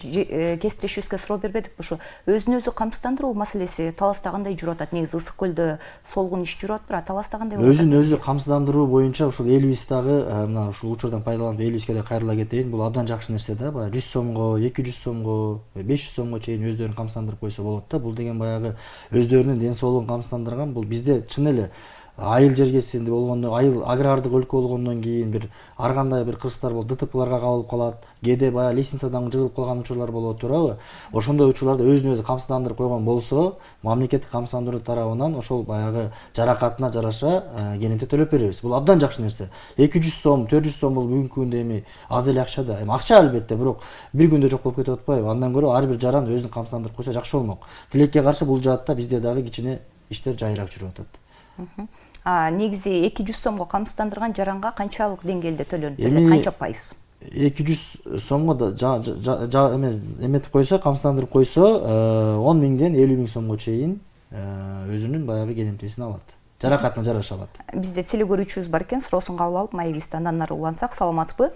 кесиптешибизге суроо бербедикпи? Ушу өзүн өзү камсыздандыруу маселеси Таласта кандай жүрүп атат? Негизи ысык көлдө солгун иш жүрүп атпыр, Таласта кандай болуп атат? Өзүн өзү камсыздандыруу боюнча ушул Элибиз дагы мына ушул учурдан пайдаланып Элибизге да кайрыла кетейин. Бул абдан жакшы нерсе да. Баягы 100 сомго, 200 сомго, 500 сомго чейин өздөрүн камсыздандырып койсо болот да. Бул деген баягы өздөрүнүн ден соолугун камсыздандырган. Бул бизде чын эле айыл жергесинде болгондо, айыл агрардык өлкө болгондон кийин бир ар кандай бир кырсыздар болуп, ДТПларга кабылып калат. Кээде баягы лестницадан жыгылып калган учурлар болот, туурабы? Ошондой учурларда өзүн өзү камсыздандырып койгон болсо, мамлекеттик камсыздандыруу тарабынан ошол баягы жаракатына жараша керемте төлөп беребиз. Бул абдан жакшы нерсе. 200 сом, 400 сом бул бүгүнкү күндө эми аз эле акча да. Эми акча албетте, бирок бир күндө жок болуп кетип атпайбы? Андан көрө ар бир жаран өзүн камсыздандырып койсо жакшы болмок. Тилекке каршы бул жаатта бизде дагы кичине иштер жайыраак жүрүп атат. Негизи 200 сомго камсыздандырган жаранга канчалык деңгээлде төлөнөт? Канча пайыз? 200 сомго да эметип койсо, камсыздандырып койсо, 10 миңден 50 миң сомго чейин өзүнүн баягы керемтесин алат. Жаракатына жараша алат. Бизде теле көрүүчүбүз бар экен, суроосун кабыл алып, маегибизди андан ары улантсак. Саламатсызбы?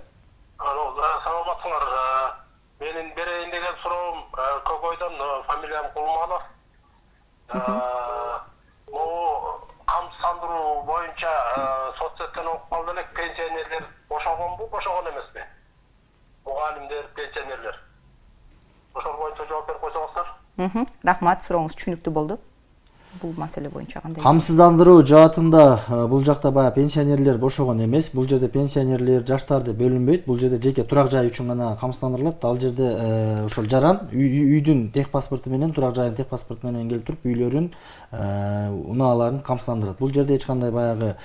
Саламатсыңар. Менин берейин деген суроом Көкөйдөн, фамилиям Кулманов. Камсыздандыруу боюнча соцсеттен окуп калды элек, пенсионерлер бошогонбу, бошогон эмеспи? Мугалимдер, пенсионерлер. Ошол боюнча жооп берип койсоңуздар. Рахмат, сурооңуз түшүнүктүү болду. Бул маселе боюнча кандай? Камсыздандыруу жаатында бул жакта баягы пенсионерлер бошогон эмес. Бул жерде пенсионерлер, жаштар деп бөлүнбөйт. Бул жерде жеке турак жай үчүн гана камсыздандырылат. Ал жерде ошол жаран үйдүн тех паспорту менен, турак жайдын тех паспорту менен келип туруп, үйлөрүн, унааларын камсыздандырат. Бул жерде эч кандай баягы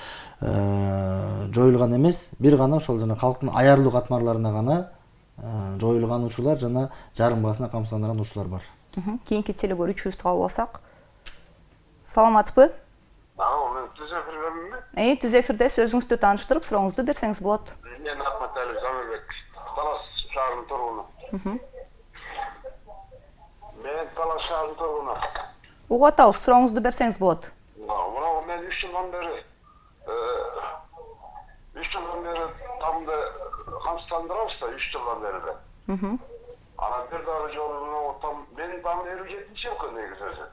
жоюлган эмес. Бир гана ошол жана калктын аярлуу катмарларына гана жоюлган учурлар жана жарым баасына камсыздандырган учурлар бар. Кийинки теле көрүүчүбүздү кабыл алсак. Саламатсызбы? Мен түз эфирдеминби? Түз эфирдесиз. Өзүңүздү тааныштырып, сурооңузду берсеңиз болот. Мен Ахматәлиев Замирбек, Талас шаарынын тургуну. Мен Талас шаарынын тургуну. Угуп атабыз, сурооңузду берсеңиз болот. Мына мен 3 жылдан бери тамды камсыздандырабыз да, 3 жылдан бери. Анан бир дагы жолу менин там 57-нчи жылкы негизи өзү.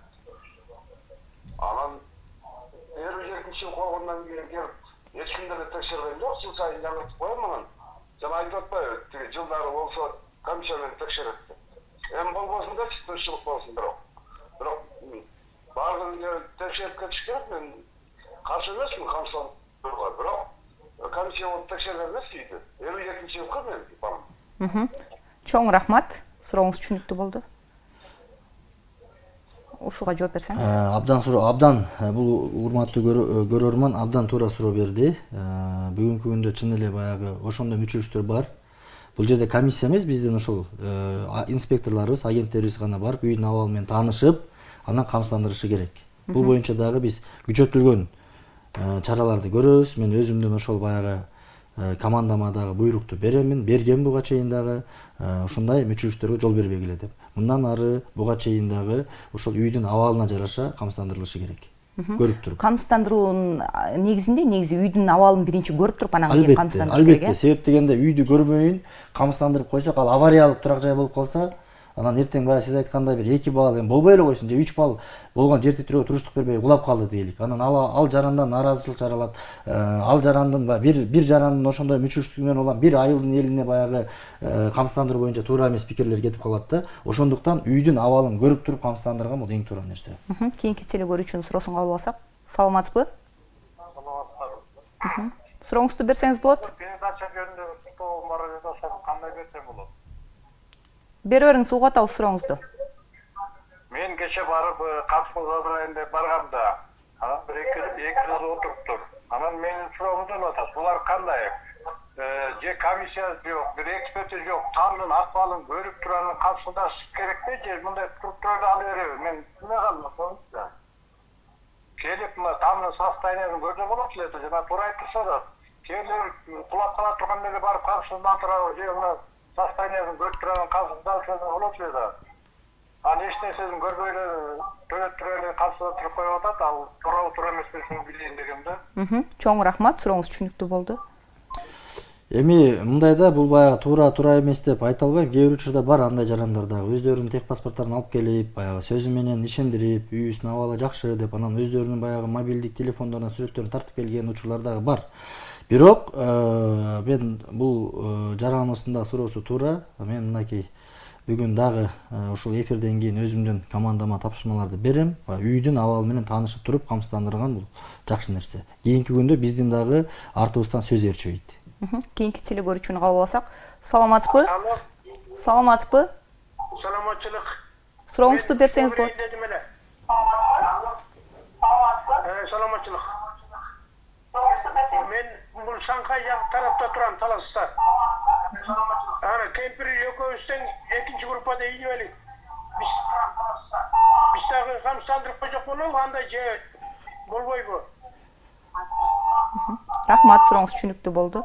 Анан 57-нчи жыл койгондон кийин келип эч кимде эле текшерген жок, жыл сайын жаңыртып коем анан. Жана айтып атпайбы, тиги жылдары болсо комиссия менен текшерет деп. Эми болбосун да, тынччылык болсун бирок баардыгын текшерип кетиш керек. Мен каршы эмесмин камсыздандырууга, бирок комиссия болуп текшерген эмес үйдү. 52-нчи жылкы мен бам. Чоң рахмат. Сурооңуз түшүнүктүү болду. Ушуга жооп берсеңиз. Абдан бул урматтуу көрөрман абдан туура суроо берди. Бүгүнкү күндө чын эле баягы ошондой мүчөлүктөр бар. Бул жерде комиссия эмес, биздин ошол инспекторлорубуз, агенттерибиз гана барып үйдүн абалы менен таанышып, анан камсыздандырышы керек. Бул боюнча дагы биз күчөтүлгөн чараларды көрөбүз. Мен өзүмдүн ошол баягы командама дагы буйрукту берген буга чейин дагы ушундай мүчөлүктөргө жол бербегиле деп. Мындан ары буга чейин дагы ошол үйдүн абалына жараша камсыздандырылышы керек. Көрүп туруп. Камсыздандыруунун негизи үйдүн абалын биринчи көрүп туруп, анан кийин камсыздандырыш керек. Албетте, себеп дегенде үйдү көрбөйүн камсыздандырып койсок, ал авариялык турак жай болуп калса, анан эртең баягы сиз айткандай бир 2 балл, эми болбой эле койсун, же 3 балл болгон жер титирөөгө туруштук бербей кулап калды дейли. Анан ал жарандан нааразычылык жаралат. Ал жарандын бир жарандын ошондой мүчөлүктүгүнөн улам бир айылдын элине баягы камсыздандыруу боюнча туура эмес пикирлер кетип калат да. Ошондуктан үйдүн абалын көрүп туруп камсыздандырган бул эң туура нерсе. Кийинки теле көрүүчүнүн суроосун кабыл алсак. Саламатсызбы? Сурооңузду берсеңиз болот. Передача жөнүндө суроом бар эле, ошону кандай берсем болот? Бере бериңиз, угуп атабыз сурооңузду. Мен кече барып камсыздандырайын деп баргамда, анан бир 200 отуруптур. Анан менин суроом өтөп атат. Булар кандай? же комиссия жок, бир эксперти жок, тамдын акыбалын көрүп туранын камсыздаш керек да, же мындай туруп туруп ала береби? Мен эмне кылмак да. Келип мына тамдын состояниесин көрсө болот эле, жана туура айтып турса да, кээрлер кулап кала турган эле барып камсыздан турабы, же мына состояниесин көрүп турган камсыздан турса болот эле да. Аны эч нерсесин көрбөй эле төлөп туруп эле камсызда туруп коюп атат, ал туурабы туура эмеспесин билейин дегем да. Чоң рахмат, сурооңуз түшүнүктүү болду. Эми мындайда бул баягы туура эмес деп айта албайм. Кээ бир учурда бар андай жарандар дагы өздөрүнүн тех паспорттарын алып келип, баягы сөзү менен ишендирип, үйүбүздүн абалы жакшы деп, анан өздөрүнүн баягы мобилдик телефондорунан сүрөттөрүн тартып келген учурлар дагы бар. Бирок мен бул жараныбыздын да суроосу туура. Мен мынакей бүгүн дагы ушул эфирден кийин өзүмдүн командама тапшырмаларды берем. Үйдүн абалы менен таанышып туруп камсыздандырган бул жакшы нерсе. Кийинки күндө биздин дагы артыбыздан сөз ээрчибейт. Кийинки телегөрүүчүнү кабыл алсак. Саламатсызбы? Саламатсызбы? Саламатчылык. Сурооңузду берсеңиз болот. Саламатчылык. Мен бул Шанхай жак тарапта турам, Таласта. Ана кемпир экөөбүздөн экинчи группада инвалид. Биз дагы камсыздандырып койсок болобу, андай же болбойбу? Рахмат, сурооңуз түшүнүктүү болду.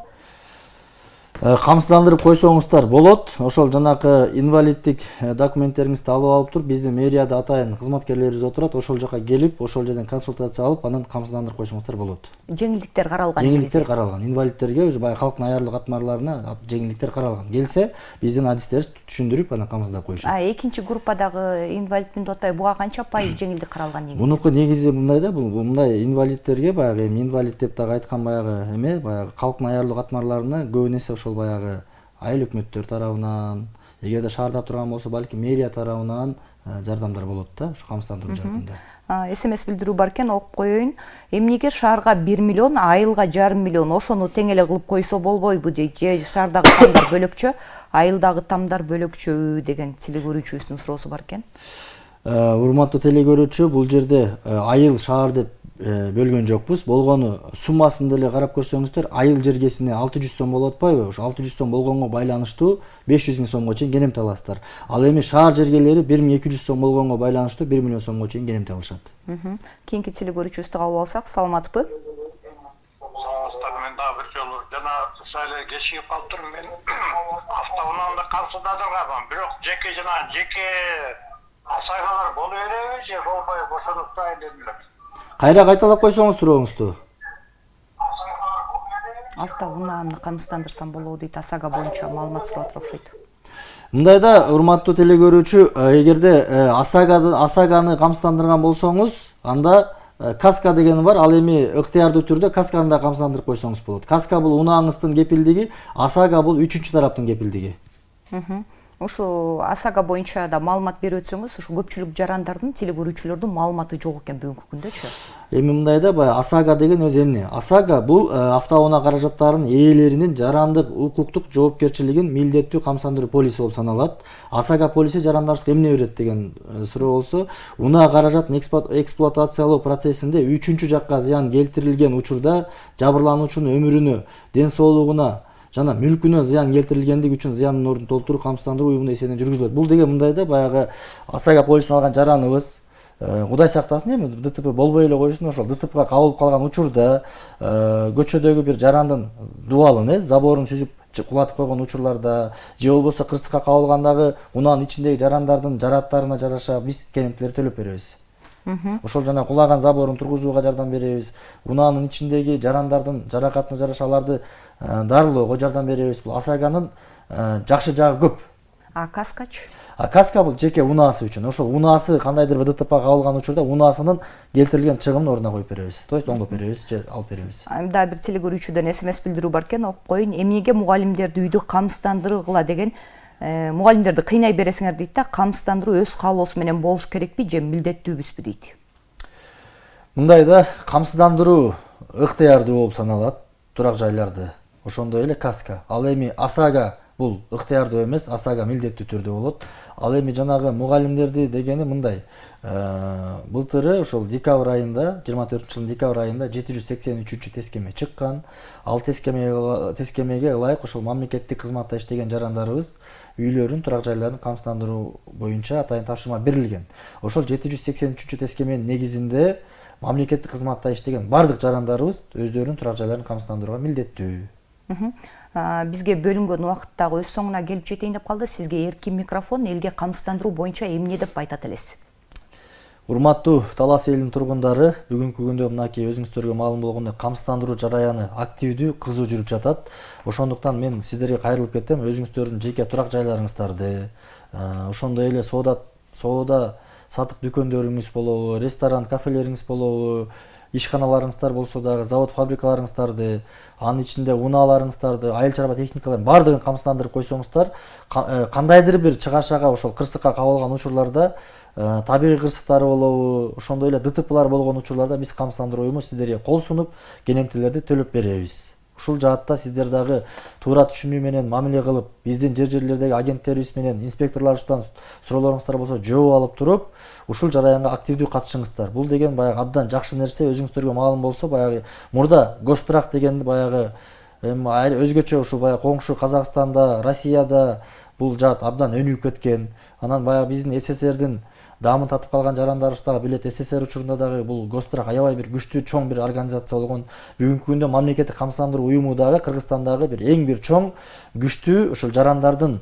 Камсыздандырып койсоңуздар болот. Ошол жанакы инвалиддик документтериңизди алып алып туруп, биздин мэрияда атайын кызматкерлерибиз отурат. Ошол жака келип, ошол жерден консультация алып, анан камсыздандырып койсоңуздар болот. Жеңилдиктер каралган. Жеңилдиктер каралган. Инвалидтерге уже баягы калктын аярлык катмарларына жеңилдиктер каралган. Келсе, биздин адистер түшүндүрүп, анан камсыздап коюшат. Экинчи группадагы инвалидмин деп атпайбы, буга канча пайыз жеңилдик каралган негизи? Мунуку негизи мындай да, бул мындай инвалидтерге баягы инвалид деп дагы айткан баягы эме, баягы калктын аярлык катмарларына көбүнесе ошол баягы айыл өкмөттөр тарабынан, эгерде шаарда турган болсо балким мэрия тарабынан жардамдар болот да, ушу камсыздандыруу жаатында. СМС билдирүү бар экен, окуп коеюн. Эмнеге шаарга 1 миллион, айылга 1,5 миллион, ошону тең эле кылып койсо болбойбу дейт. Же шаардагы тамдар бөлөкчө, айылдагы тамдар бөлөкчө деген телегөрүүчүбүздүн суроосу бар экен. Урматтуу телегөрүүчү, бул жерде айыл шаар деп бөлгөн жокпуз. Болгону суммасын деле карап көрсөңүздөр, айыл жергесине 600 сом болуп атпайбы? Ошо 600 сом болгонго байланыштуу 500 000 сомго чейин керемте аласыздар. Ал эми шаар жергелери 1200 сом болгонго байланыштуу 1 миллион сомго чейин керемте алышат. Кийинки телегөрүүчүбүздү кабыл алсак. Саламатсызбы? Саламатсыздар, мен дагы бир жолу жана сайлы кечигип калыптырмын. Мен автоунаалда камсыздандыргам, бирок жеке асайгалар боло береби же болбойбу, ошону сурайын дедим. Кайра кайталап койсоңуз сурооңузду. Автоунааны камсыздандырсам болобу дейт, АСАГА боюнча маалымат сурап окшойт. Мындайда, урматтуу телегөрүүчү, эгерде АСАГаны камсыздандырган болсоңуз, анда каска деген бар. Ал эми ыктыярдуу түрдө касканы да камсыздандырып койсоңуз болот. Каска бул унааңыздын кепилдиги, АСАГА бул үчүнчү тараптын кепилдиги. Ушу АСАГА боюнча да маалымат берип өтсөңүз, ушу көпчүлүк жарандардын, телегөрүүчүлөрдүн маалыматы жок экен бүгүнкү күндөчү. Эми мындайда баягы АСАГА деген өзү эмне? АСАГА бул автоунаа каражаттарынын ээлеринин жарандык укуктук жоопкерчилигин милдеттүү камсыздандыруу полиси болуп саналат. АСАГА полиси жарандарыбызга эмне берет деген суроо болсо, унаа каражатын эксплуатациялоо процессинде үчүнчү жакка зыян келтирилген учурда жабырлануучунун өмүрүнө, ден соолугуна жана мүлкүнө зыян келтирилгендиги үчүн зыяндын ордун толтуруу камсыздандыруу уюмунун эсебинен жүргүзүлөт. Бул деген мындайда баягы АСАГА полисин алган жараныбыз, Кудай сактасын эми ДТП болбой эле койсун, ошол ДТПга кабылып калган учурда көчөдөгү бир жарандын дубалын, заборун сүзүп кулатып койгон учурларда, же болбосо кырсыкка кабылгандагы унаанын ичиндеги жарандардын жараттарына жараша биз керемтелер төлөп беребиз. Ошол жана кулаган заборун тургузууга жардам беребиз. Унаанын ичиндеги жарандардын жаракатына жараша аларды дарылоого жардам беребиз. Бул АСАГАнын жакшы жагы көп. Каскачы? Каска бул жеке унаасы үчүн. Ошол унаасы кандайдыр бир ДТПга кабылган учурда унаасынын келтирилген чыгымын ордуна коюп беребиз. То есть оңдоп беребиз же алып беребиз. Дагы бир телегөрүүчүдөн СМС билдирүү бар экен, окуп коеюн. Эмнеге мугалимдерди үйдү камсыздандыргыла деген мугалимдерди кыйнай бересиңер дейт да, камсыздандыруу өз каалоосу менен болуш керекпи же милдеттүүбүзбү дейт. Мындайда камсыздандыруу ыктыярдуу болуп саналат турак жайларды. Ошондой эле каска. Ал эми АСАГА бул ыктыярдуу эмес, АСАга милдеттүү түрдө болот. Ал эми жанагы мугалимдерди дегени мындай. Былтыры ошол декабрь айында, 24-жылдын декабрь айында 783 тескеме чыккан. Ал тескемеге ылайык ошол мамлекеттик кызматта иштеген жарандарыбыз үйлөрүн, турак жайларын камсыздандыруу боюнча атайын тапшырма берилген. Ошол 783 тескеменин негизинде мамлекеттик кызматта иштеген бардык жарандарыбыз өздөрүнүн турак жайларын камсыздандырууга милдеттүү. Бизге бөлүнгөн убакыт дагы өз соңуна келип жетейин деп калды. Сизге эркин микрофон. Элге камсыздандыруу боюнча эмне деп айтат элесиз? Урматтуу Талас элинин тургундары, бүгүнкү күндө мынакей өзүңүздөргө маалым болгондой камсыздандыруу жараяны активдүү, кызуу жүрүп жатат. Ошондуктан мен сиздерге кайрылып кетем, өзүңүздөрдүн жеке турак жайларыңыздарды, ошондой эле соода сатык дүкөндөрүңүз болобу, ресторан, кафелериңиз болобу, ишканаларыңыздар болсо дагы, завод, фабрикаларыңыздарды, анын ичинде унааларыңыздарды, айыл чарба техникаларын бардыгын камсыздандырып койсоңуздар, кандайдыр бир чыгашага ошол кырсыкка кабылган учурларда, табигый кырсыктары болобу, ошондой эле ДТПлар болгон учурларда биз камсыздандыруу уюму сиздерге кол сунуп, кенемтелерди төлөп беребиз. Ушул жаатта сиздер дагы туура түшүнүү менен мамиле кылып, биздин жерлердеги агенттерибиз менен инспекторлорубуздан суроолоруңуздар болсо жооп алып туруп, ушул жараянга активдүү катышыңыздар. Бул деген баягы абдан жакшы нерсе. Өзүңүздөргө маалым болсо, баягы мурда Гострах дегенди баягы өзгөчө ушул баягы коңшу Казакстанда, Россияда бул жаат абдан өнүгүп кеткен. Анан баягы биздин СССРдин даамын татып калган жарандарыбыз дагы билет, СССР учурунда дагы бул Гострах аябай бир күчтүү, чоң бир организация болгон. Бүгүнкү күндө мамлекеттик камсыздандыруу уюму дагы Кыргызстандагы бир эң бир чоң, күчтүү ушул жарандардын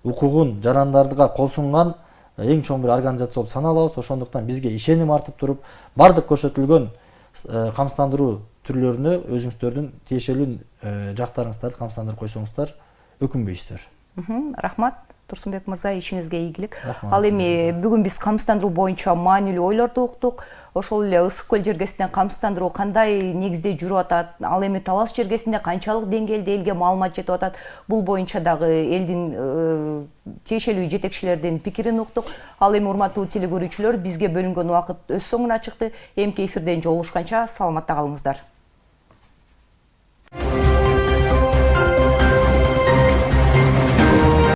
укугун, жарандардыга кол сунган эң чоң бир организация болуп саналабыз. Ошондуктан бизге ишеним артып туруп, бардык көрсөтүлгөн камсыздандыруу түрлөрүнө өзүңүздөрдүн тиешелүү жактарыңыздарды камсыздандырып койсоңуздар өкүнбөйсүздөр. Рахмат. Турсунбек мырза, ишиңизге ийгилик. Ал эми бүгүн биз камсыздандыруу боюнча маанилүү ойлорду уктук. Ошол эле Ысык көл жергесинде камсыздандыруу кандай негизде жүрүп атат, ал эми Талас жергесинде канчалык деңгээлде элге маалымат жетип атат, бул боюнча дагы элдин тиешелүү жетекчилердин пикирин уктук. Ал эми урматтуу телекөрүүчүлөр, бизге бөлүнгөн убакыт өз соңуна чыкты. Эмки эфирден жолугушканча саламатта калыңыздар.